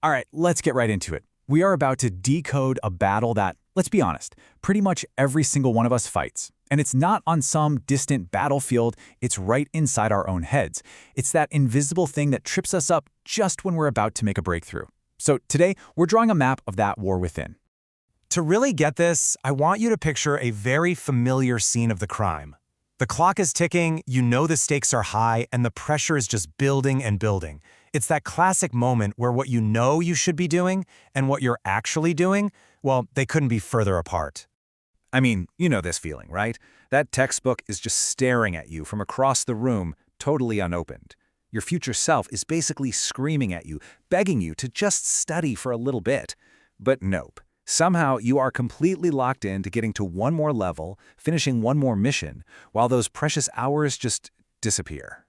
All right, let's get right into it. We are about to decode a battle that, let's be honest, pretty much every single one of us fights. And it's not on some distant battlefield, it's right inside our own heads. It's that invisible thing that trips us up just when we're about to make a breakthrough. So today, we're drawing a map of that war within. To really get this, I want you to picture a very familiar scene of the crime. The clock is ticking, you know the stakes are high, and the pressure is just building and building. It's that classic moment where what you know you should be doing and what you're actually doing, well, they couldn't be further apart. I mean, you know this feeling, right? That textbook is just staring at you from across the room, totally unopened. Your future self is basically screaming at you, begging you to just study for a little bit. But nope. Somehow you are completely locked into getting to one more level, finishing one more mission, while those precious hours just disappear.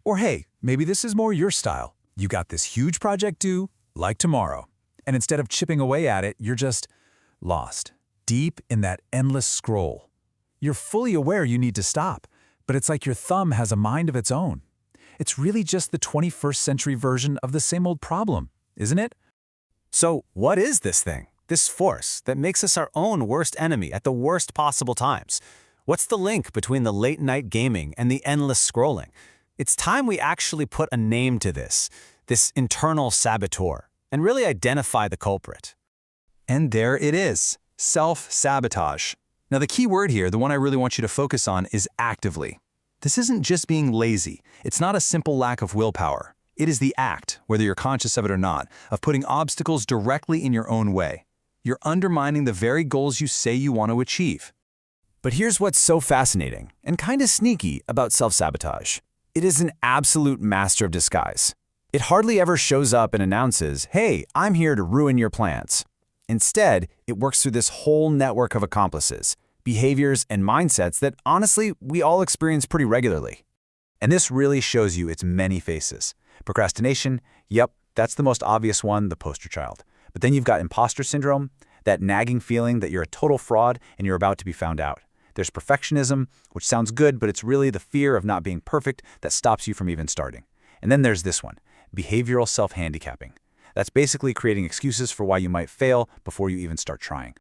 Or hey, maybe this is more your style. You got this huge project due, like tomorrow. And instead of chipping away at it, you're just lost, deep in that endless scroll. You're fully aware you need to stop, but it's like your thumb has a mind of its own. It's really just the 21st century version of the same old problem, isn't it? So what is this thing? This force that makes us our own worst enemy at the worst possible times? What's the link between the late-night gaming and the endless scrolling? It's time we actually put a name to this internal saboteur, and really identify the culprit. And there it is, self-sabotage. Now the key word here, the one I really want you to focus on, is actively. This isn't just being lazy. It's not a simple lack of willpower. It is the act, whether you're conscious of it or not, of putting obstacles directly in your own way. You're undermining the very goals you say you want to achieve. But here's what's so fascinating and kind of sneaky about self-sabotage. It is an absolute master of disguise. It hardly ever shows up and announces, hey, I'm here to ruin your plans. Instead, it works through this whole network of accomplices, behaviors, and mindsets that, honestly, we all experience pretty regularly. And this really shows you its many faces. Procrastination, yep, that's the most obvious one, the poster child. But then you've got imposter syndrome, that nagging feeling that you're a total fraud and you're about to be found out. There's perfectionism, which sounds good, but it's really the fear of not being perfect that stops you from even starting. And then there's this one, behavioral self-handicapping. That's basically creating excuses for why you might fail before you even start trying.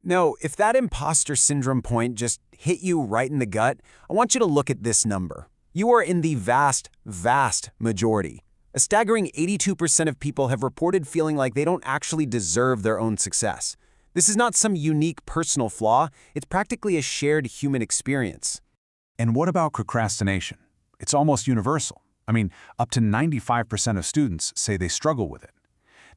No, if that imposter syndrome point just hit you right in the gut, I want you to look at this number. You are in the vast, vast majority. A staggering 82% of people have reported feeling like they don't actually deserve their own success. This is not some unique personal flaw, it's practically a shared human experience. And what about procrastination? It's almost universal. I mean, up to 95% of students say they struggle with it.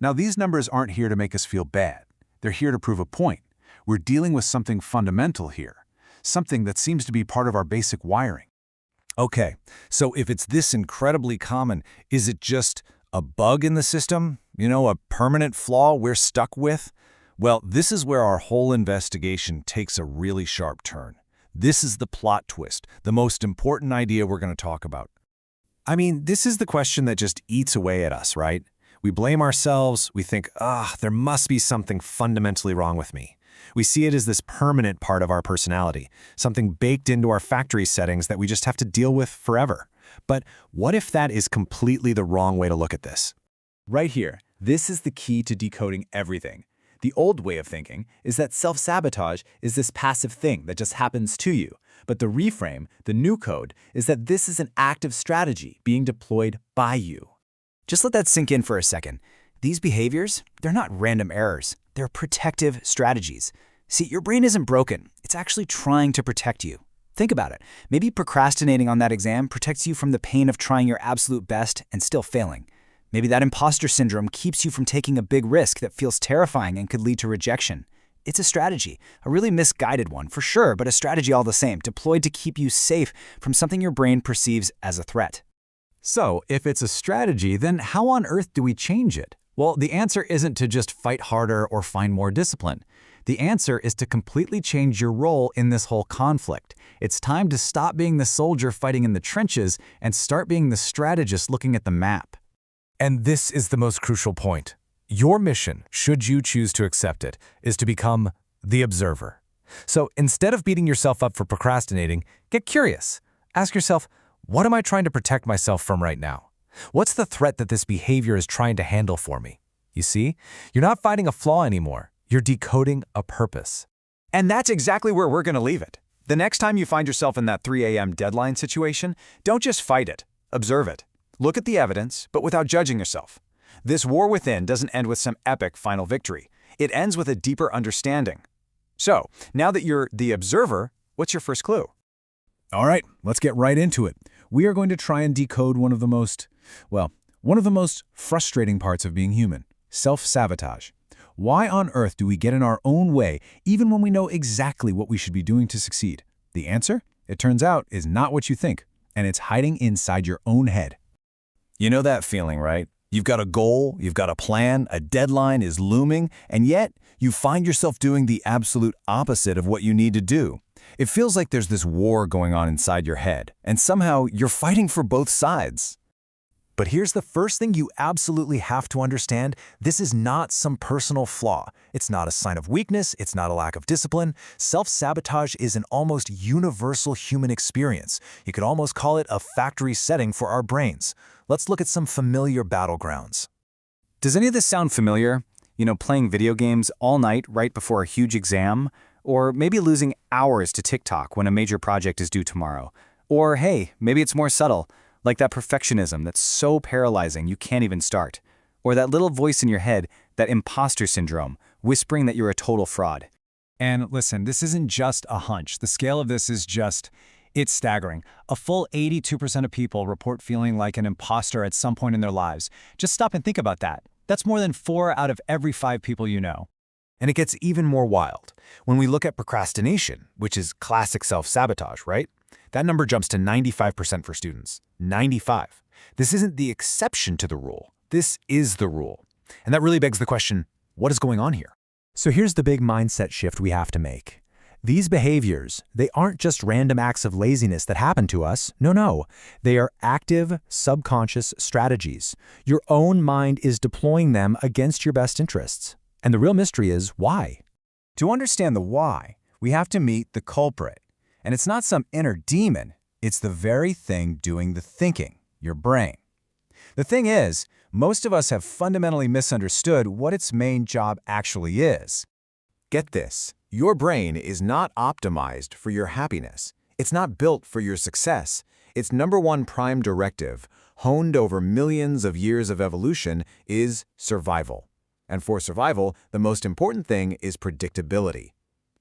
Now, these numbers aren't here to make us feel bad. They're here to prove a point. We're dealing with something fundamental here, something that seems to be part of our basic wiring. Okay, so if it's this incredibly common, is it just a bug in the system? You know, a permanent flaw we're stuck with? Well, this is where our whole investigation takes a really sharp turn. This is the plot twist, the most important idea we're going to talk about. I mean, this is the question that just eats away at us, right? We blame ourselves, we think, there must be something fundamentally wrong with me. We see it as this permanent part of our personality, something baked into our factory settings that we just have to deal with forever. But what if that is completely the wrong way to look at this? Right here, this is the key to decoding everything. The old way of thinking is that self-sabotage is this passive thing that just happens to you. But the reframe, the new code, is that this is an active strategy being deployed by you. Just let that sink in for a second. These behaviors, they're not random errors. They're protective strategies. See, your brain isn't broken. It's actually trying to protect you. Think about it. Maybe procrastinating on that exam protects you from the pain of trying your absolute best and still failing. Maybe that imposter syndrome keeps you from taking a big risk that feels terrifying and could lead to rejection. It's a strategy, a really misguided one for sure, but a strategy all the same, deployed to keep you safe from something your brain perceives as a threat. So, if it's a strategy, then how on earth do we change it? Well, the answer isn't to just fight harder or find more discipline. The answer is to completely change your role in this whole conflict. It's time to stop being the soldier fighting in the trenches and start being the strategist looking at the map. And this is the most crucial point. Your mission, should you choose to accept it, is to become the observer. So instead of beating yourself up for procrastinating, get curious. Ask yourself, what am I trying to protect myself from right now? What's the threat that this behavior is trying to handle for me? You see? You're not fighting a flaw anymore. You're decoding a purpose. And that's exactly where we're going to leave it. The next time you find yourself in that 3 a.m. deadline situation, don't just fight it. Observe it. Look at the evidence, but without judging yourself. This war within doesn't end with some epic final victory. It ends with a deeper understanding. So, now that you're the observer, what's your first clue? All right, let's get right into it. We are going to try and decode one of the most frustrating parts of being human, self-sabotage. Why on earth do we get in our own way even when we know exactly what we should be doing to succeed? The answer, it turns out, is not what you think, and it's hiding inside your own head. You know that feeling, right? You've got a goal, you've got a plan, a deadline is looming, and yet you find yourself doing the absolute opposite of what you need to do. It feels like there's this war going on inside your head, and somehow you're fighting for both sides. But here's the first thing you absolutely have to understand. This is not some personal flaw. It's not a sign of weakness. It's not a lack of discipline. Self-sabotage is an almost universal human experience. You could almost call it a factory setting for our brains. Let's look at some familiar battlegrounds. Does any of this sound familiar? You know, playing video games all night right before a huge exam? Or maybe losing hours to TikTok when a major project is due tomorrow? Or hey, maybe it's more subtle, like that perfectionism that's so paralyzing you can't even start. Or that little voice in your head, that imposter syndrome, whispering that you're a total fraud. And listen, this isn't just a hunch. The scale of this is it's staggering. A full 82% of people report feeling like an imposter at some point in their lives. Just stop and think about that. That's more than 4 out of every 5 people you know. And it gets even more wild. When we look at procrastination, which is classic self-sabotage, right? That number jumps to 95% for students. 95. This isn't the exception to the rule. This is the rule. And that really begs the question, what is going on here? So here's the big mindset shift we have to make. These behaviors, they aren't just random acts of laziness that happen to us. No. They are active, subconscious strategies. Your own mind is deploying them against your best interests. And the real mystery is why? To understand the why, we have to meet the culprit. And it's not some inner demon. It's the very thing doing the thinking, your brain. The thing is, most of us have fundamentally misunderstood what its main job actually is. Get this, your brain is not optimized for your happiness. It's not built for your success. Its #1 prime directive, honed over millions of years of evolution, is survival. And for survival, the most important thing is predictability.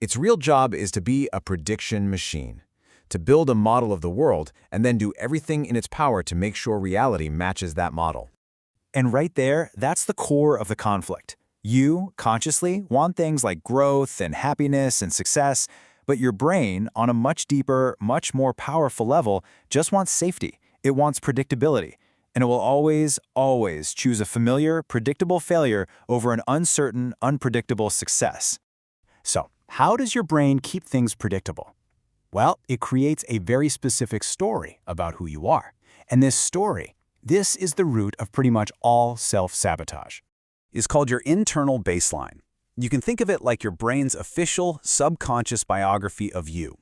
Its real job is to be a prediction machine, to build a model of the world and then do everything in its power to make sure reality matches that model. And right there, that's the core of the conflict. You, consciously, want things like growth and happiness and success, but your brain, on a much deeper, much more powerful level, just wants safety. It wants predictability. And it will always, always choose a familiar, predictable failure over an uncertain, unpredictable success. So, how does your brain keep things predictable? Well, it creates a very specific story about who you are. And this is the root of pretty much all self-sabotage. It's called your internal baseline. You can think of it like your brain's official, subconscious biography of you.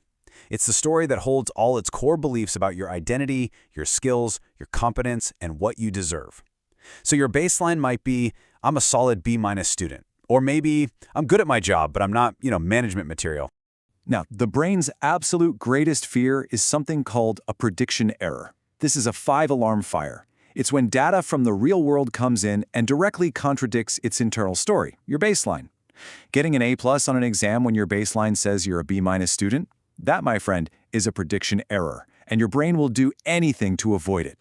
It's the story that holds all its core beliefs about your identity, your skills, your competence, and what you deserve. So your baseline might be, I'm a solid B- student. Or maybe, I'm good at my job, but I'm not, management material. Now, the brain's absolute greatest fear is something called a prediction error. This is a 5-alarm fire. It's when data from the real world comes in and directly contradicts its internal story, your baseline. Getting an A+ on an exam when your baseline says you're a B- student? That, my friend, is a prediction error, and your brain will do anything to avoid it.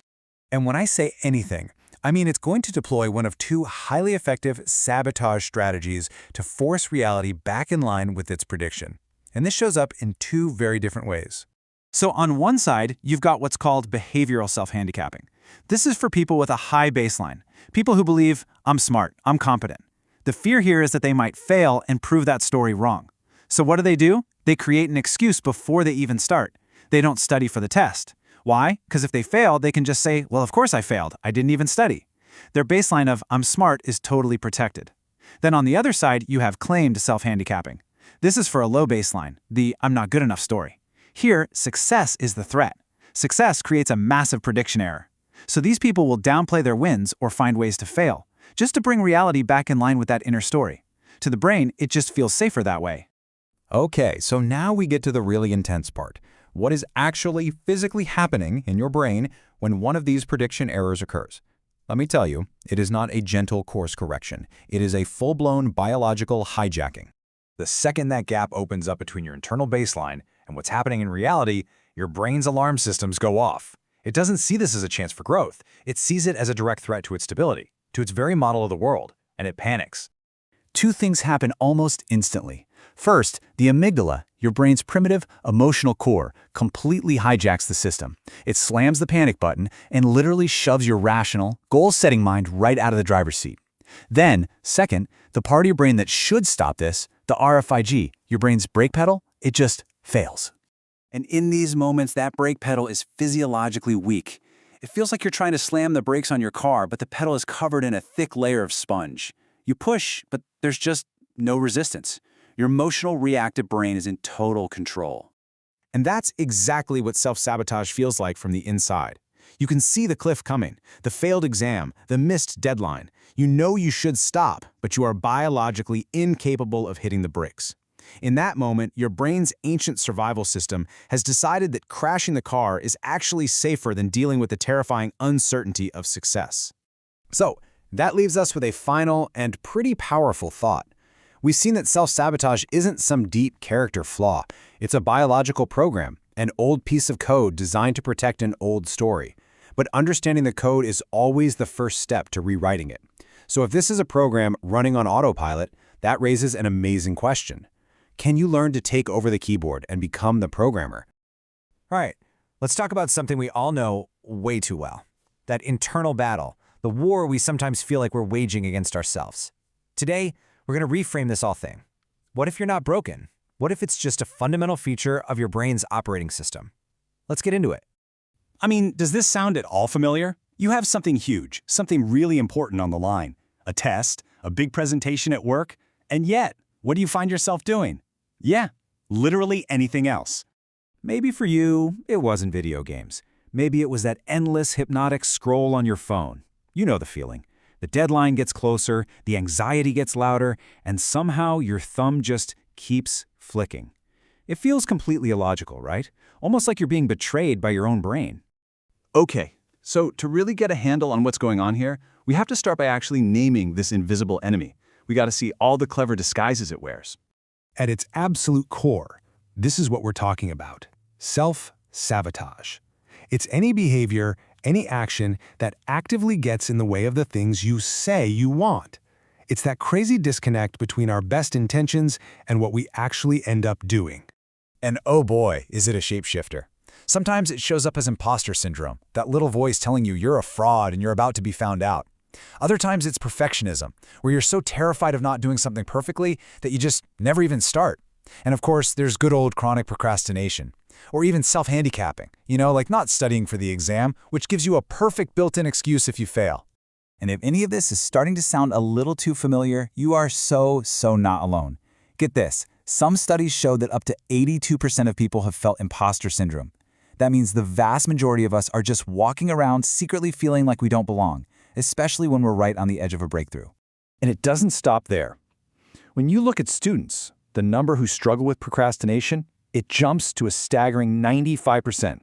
And when I say anything, I mean it's going to deploy one of 2 highly effective sabotage strategies to force reality back in line with its prediction. And this shows up in 2 very different ways. So on one side, you've got what's called behavioral self-handicapping. This is for people with a high baseline, people who believe, I'm smart, I'm competent. The fear here is that they might fail and prove that story wrong. So what do? They create an excuse before they even start. They don't study for the test. Why? Because if they fail, they can just say, well, of course I failed. I didn't even study. Their baseline of I'm smart is totally protected. Then on the other side, you have claimed self-handicapping. This is for a low baseline, the I'm not good enough story. Here, success is the threat. Success creates a massive prediction error. So these people will downplay their wins or find ways to fail. just to bring reality back in line with that inner story. To the brain, it just feels safer that way. Okay, so now we get to the really intense part. What is actually physically happening in your brain when one of these prediction errors occurs? Let me tell you, it is not a gentle course correction. It is a full-blown biological hijacking. The second that gap opens up between your internal baseline and what's happening in reality, your brain's alarm systems go off. It doesn't see this as a chance for growth. It sees it as a direct threat to its stability, to its very model of the world, and it panics. Two things happen almost instantly. First, the amygdala, your brain's primitive, emotional core, completely hijacks the system. It slams the panic button and literally shoves your rational, goal-setting mind right out of the driver's seat. Then, second, the part of your brain that should stop this, the RFIG, your brain's brake pedal, it just fails. And in these moments, that brake pedal is physiologically weak. It feels like you're trying to slam the brakes on your car, but the pedal is covered in a thick layer of sponge. You push, but there's just no resistance. Your emotional, reactive brain is in total control. And that's exactly what self-sabotage feels like from the inside. You can see the cliff coming, the failed exam, the missed deadline. You know you should stop, but you are biologically incapable of hitting the brakes. In that moment, your brain's ancient survival system has decided that crashing the car is actually safer than dealing with the terrifying uncertainty of success. So, that leaves us with a final and pretty powerful thought. We've seen that self-sabotage isn't some deep character flaw. It's a biological program, an old piece of code designed to protect an old story. But understanding the code is always the first step to rewriting it. So if this is a program running on autopilot, that raises an amazing question. Can you learn to take over the keyboard and become the programmer? All right, let's talk about something we all know way too well. That internal battle, the war we sometimes feel like we're waging against ourselves. Today, we're going to reframe this all thing. What if you're not broken? What if it's just a fundamental feature of your brain's operating system? Let's get into it. I mean, does this sound at all familiar? You have something huge, something really important on the line. A test, a big presentation at work, and yet, what do you find yourself doing? Yeah, literally anything else. Maybe for you, it wasn't video games. Maybe it was that endless hypnotic scroll on your phone. You know the feeling. The deadline gets closer, the anxiety gets louder, and somehow your thumb just keeps flicking. It feels completely illogical, right? Almost like you're being betrayed by your own brain. Okay, so to really get a handle on what's going on here, we have to start by actually naming this invisible enemy. We got to see all the clever disguises it wears. At its absolute core, this is what we're talking about: self-sabotage. It's any behavior, any action that actively gets in the way of the things you say you want. It's that crazy disconnect between our best intentions and what we actually end up doing. And oh boy, is it a shapeshifter. Sometimes it shows up as imposter syndrome, that little voice telling you you're a fraud and you're about to be found out. Other times it's perfectionism, where you're so terrified of not doing something perfectly that you just never even start. And of course, there's good old chronic procrastination, or even self-handicapping, like not studying for the exam, which gives you a perfect built-in excuse if you fail. And if any of this is starting to sound a little too familiar, you are so not alone. Get this, some studies show that up to 82% of people have felt imposter syndrome. That means the vast majority of us are just walking around secretly feeling like we don't belong, especially when we're right on the edge of a breakthrough. And it doesn't stop there. When you look at students, the number who struggle with procrastination, it jumps to a staggering 95%.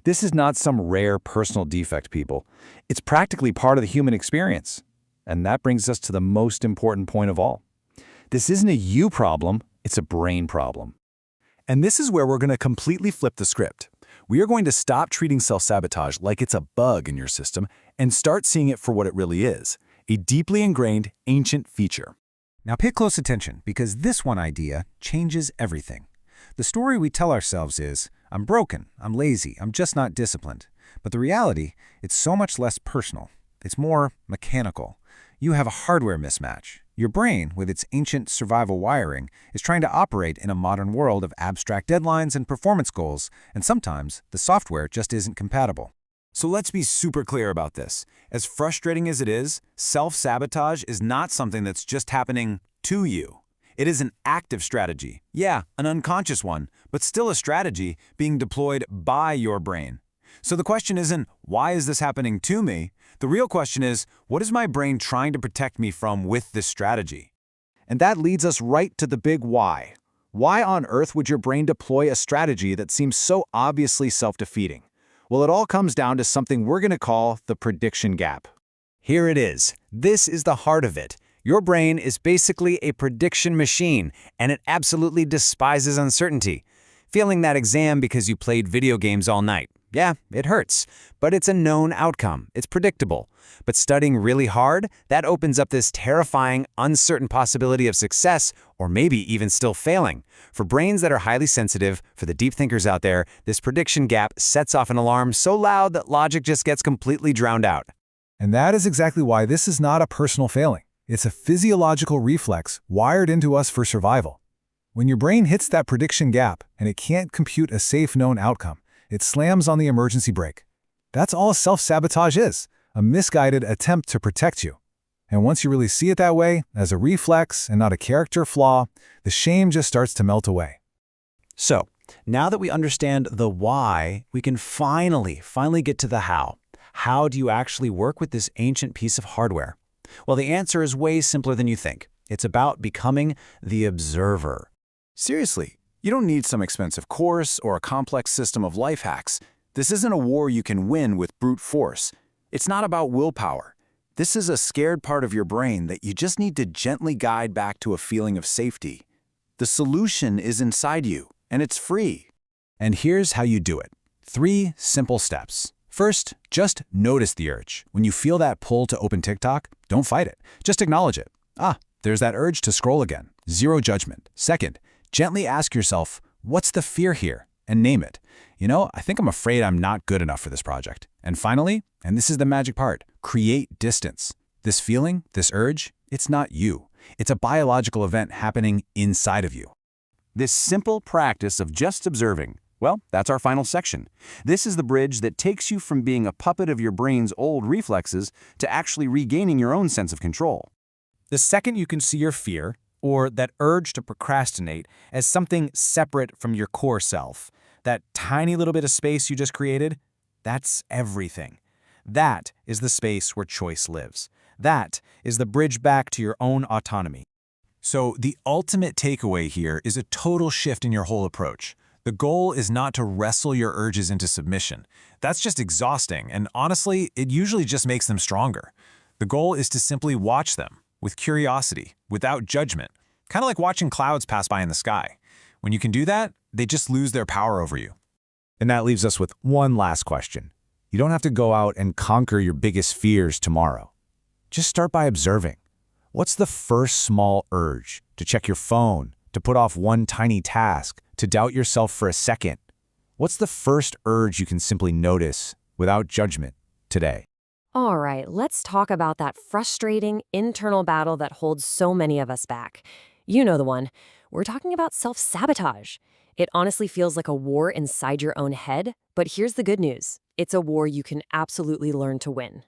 This is not some rare personal defect, people. It's practically part of the human experience. And that brings us to the most important point of all. This isn't a you problem, it's a brain problem. And this is where we're going to completely flip the script. We are going to stop treating self-sabotage like it's a bug in your system and start seeing it for what it really is, a deeply ingrained, ancient feature. Now pay close attention, because this one idea changes everything. The story we tell ourselves is, I'm broken, I'm lazy, I'm just not disciplined. But the reality, it's so much less personal. It's more mechanical. You have a hardware mismatch. Your brain, with its ancient survival wiring, is trying to operate in a modern world of abstract deadlines and performance goals, and sometimes the software just isn't compatible. So let's be super clear about this. As frustrating as it is, self-sabotage is not something that's just happening to you. It is an active strategy. Yeah, an unconscious one, but still a strategy being deployed by your brain. So the question isn't, why is this happening to me? The real question is, what is my brain trying to protect me from with this strategy? And that leads us right to the big why. Why on earth would your brain deploy a strategy that seems so obviously self-defeating? Well, it all comes down to something we're going to call the prediction gap. Here it is. This is the heart of it. Your brain is basically a prediction machine, and it absolutely despises uncertainty. Failing that exam because you played video games all night. Yeah, it hurts, but it's a known outcome. It's predictable. But studying really hard, that opens up this terrifying, uncertain possibility of success, or maybe even still failing. For brains that are highly sensitive, for the deep thinkers out there, this prediction gap sets off an alarm so loud that logic just gets completely drowned out. And that is exactly why this is not a personal failing. It's a physiological reflex wired into us for survival. When your brain hits that prediction gap and it can't compute a safe known outcome, it slams on the emergency brake. That's all self-sabotage is, a misguided attempt to protect you. And once you really see it that way, as a reflex and not a character flaw, the shame just starts to melt away. So, now that we understand the why, we can finally get to the how. How do you actually work with this ancient piece of hardware? Well, the answer is way simpler than you think. It's about becoming the observer. Seriously, you don't need some expensive course or a complex system of life hacks. This isn't a war you can win with brute force. It's not about willpower. This is a scared part of your brain that you just need to gently guide back to a feeling of safety. The solution is inside you, and it's free. And here's how you do it. 3 simple steps. First, just notice the urge. When you feel that pull to open TikTok, don't fight it. Just acknowledge it. There's that urge to scroll again. Zero judgment. Second, gently ask yourself, what's the fear here? And name it. I think I'm afraid I'm not good enough for this project. And finally, and this is the magic part, create distance. This feeling, this urge, it's not you. It's a biological event happening inside of you. This simple practice of just observing, well, that's our final section. This is the bridge that takes you from being a puppet of your brain's old reflexes to actually regaining your own sense of control. The second you can see your fear, or that urge to procrastinate, as something separate from your core self, that tiny little bit of space you just created, that's everything. That is the space where choice lives. That is the bridge back to your own autonomy. So the ultimate takeaway here is a total shift in your whole approach. The goal is not to wrestle your urges into submission. That's just exhausting, and honestly, it usually just makes them stronger. The goal is to simply watch them, with curiosity, without judgment, kind of like watching clouds pass by in the sky. When you can do that, they just lose their power over you. And that leaves us with one last question. You don't have to go out and conquer your biggest fears tomorrow. Just start by observing. What's the first small urge? To check your phone, to put off one tiny task, to doubt yourself for a second? What's the first urge you can simply notice without judgment today? All right, let's talk about that frustrating internal battle that holds so many of us back. You know the one. We're talking about self-sabotage. It honestly feels like a war inside your own head, but here's the good news. It's a war you can absolutely learn to win.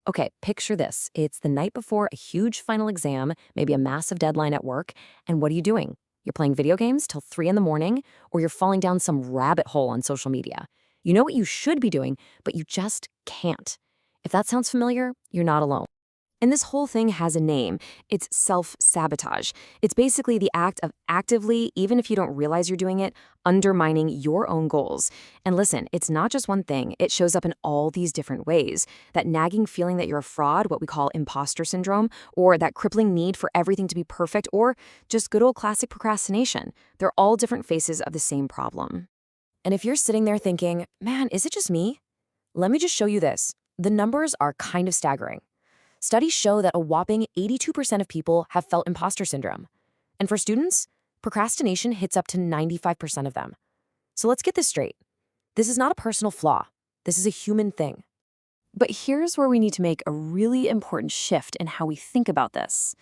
Okay, picture this. It's the night before a huge final exam, maybe a massive deadline at work, and what are you doing? You're playing video games till 3 in the morning, or you're falling down some rabbit hole on social media. You know what you should be doing, but you just can't. If that sounds familiar, you're not alone. And this whole thing has a name. It's self-sabotage. It's basically the act of actively, even if you don't realize you're doing it, undermining your own goals. And listen, it's not just one thing. It shows up in all these different ways. That nagging feeling that you're a fraud, what we call imposter syndrome, or that crippling need for everything to be perfect, or just good old classic procrastination. They're all different faces of the same problem. And if you're sitting there thinking, man, is it just me? Let me just show you this. The numbers are kind of staggering. Studies show that a whopping 82% of people have felt imposter syndrome. And for students, procrastination hits up to 95% of them. So let's get this straight. This is not a personal flaw. This is a human thing. But here's where we need to make a really important shift in how we think about this.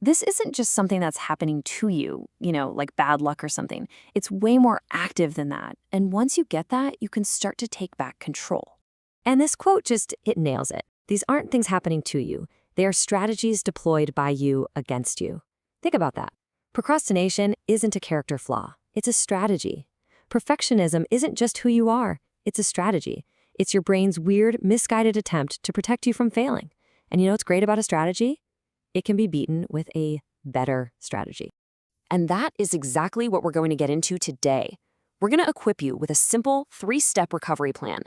This isn't just something that's happening to you, like bad luck or something. It's way more active than that. And once you get that, you can start to take back control. And this quote it nails it. These aren't things happening to you. They are strategies deployed by you against you. Think about that. Procrastination isn't a character flaw. It's a strategy. Perfectionism isn't just who you are. It's a strategy. It's your brain's weird, misguided attempt to protect you from failing. And you know what's great about a strategy? It can be beaten with a better strategy. And that is exactly what we're going to get into today. We're going to equip you with a simple 3-step recovery plan.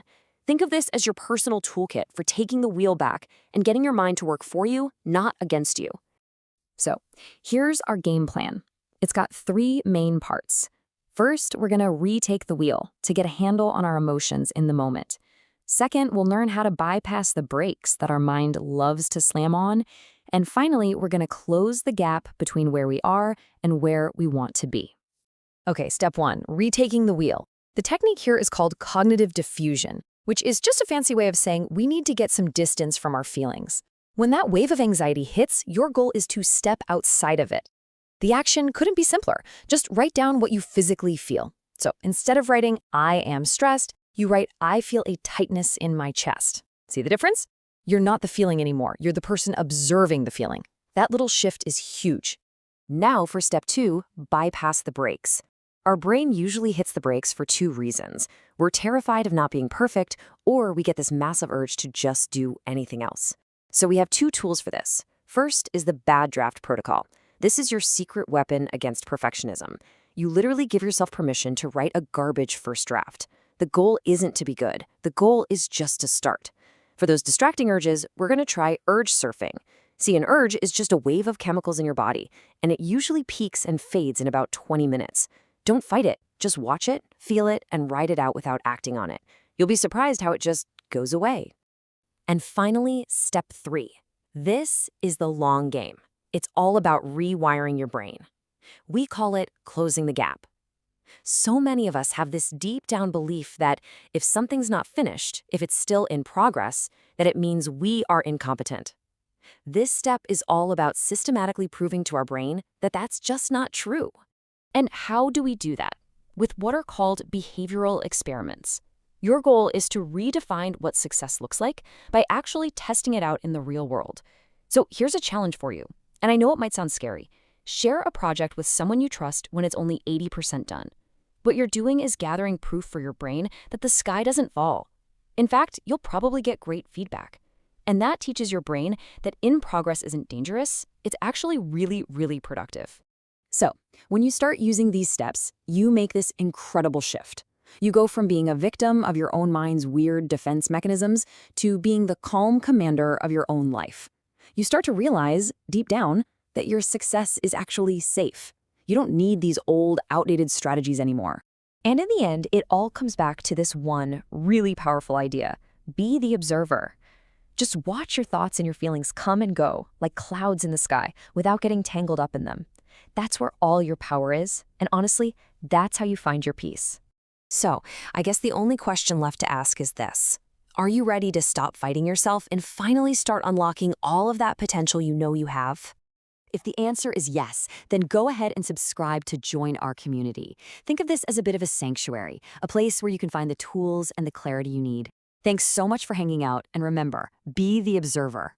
Think of this as your personal toolkit for taking the wheel back and getting your mind to work for you, not against you. So, here's our game plan. It's got 3 main parts. First, we're going to retake the wheel to get a handle on our emotions in the moment. Second, we'll learn how to bypass the brakes that our mind loves to slam on. And finally, we're going to close the gap between where we are and where we want to be. Okay, step 1, retaking the wheel. The technique here is called cognitive diffusion, which is just a fancy way of saying we need to get some distance from our feelings. When that wave of anxiety hits, your goal is to step outside of it. The action couldn't be simpler. Just write down what you physically feel. So instead of writing, I am stressed, you write, I feel a tightness in my chest. See the difference? You're not the feeling anymore. You're the person observing the feeling. That little shift is huge. Now for step 2, bypass the brakes. Our brain usually hits the brakes for 2 reasons. We're terrified of not being perfect, or we get this massive urge to just do anything else. So we have 2 tools for this. First is the bad draft protocol. This is your secret weapon against perfectionism. You literally give yourself permission to write a garbage first draft. The goal isn't to be good. The goal is just to start. For those distracting urges, we're going to try urge surfing. See, an urge is just a wave of chemicals in your body, and it usually peaks and fades in about 20 minutes. Don't fight it. Just watch it, feel it, and ride it out without acting on it. You'll be surprised how it just goes away. And finally, step 3. This is the long game. It's all about rewiring your brain. We call it closing the gap. So many of us have this deep down belief that if something's not finished, if it's still in progress, that it means we are incompetent. This step is all about systematically proving to our brain that that's just not true. And how do we do that? With what are called behavioral experiments. Your goal is to redefine what success looks like by actually testing it out in the real world. So here's a challenge for you. And I know it might sound scary. Share a project with someone you trust when it's only 80% done. What you're doing is gathering proof for your brain that the sky doesn't fall. In fact, you'll probably get great feedback. And that teaches your brain that in progress isn't dangerous, it's actually really, really productive. So, when you start using these steps, you make this incredible shift. You go from being a victim of your own mind's weird defense mechanisms to being the calm commander of your own life. You start to realize, deep down, that your success is actually safe. You don't need these old, outdated strategies anymore. And in the end, it all comes back to this one really powerful idea. Be the observer. Just watch your thoughts and your feelings come and go like clouds in the sky without getting tangled up in them. That's where all your power is. And honestly, that's how you find your peace. So, I guess the only question left to ask is this. Are you ready to stop fighting yourself and finally start unlocking all of that potential you know you have? If the answer is yes, then go ahead and subscribe to join our community. Think of this as a bit of a sanctuary, a place where you can find the tools and the clarity you need. Thanks so much for hanging out, and remember, be the observer.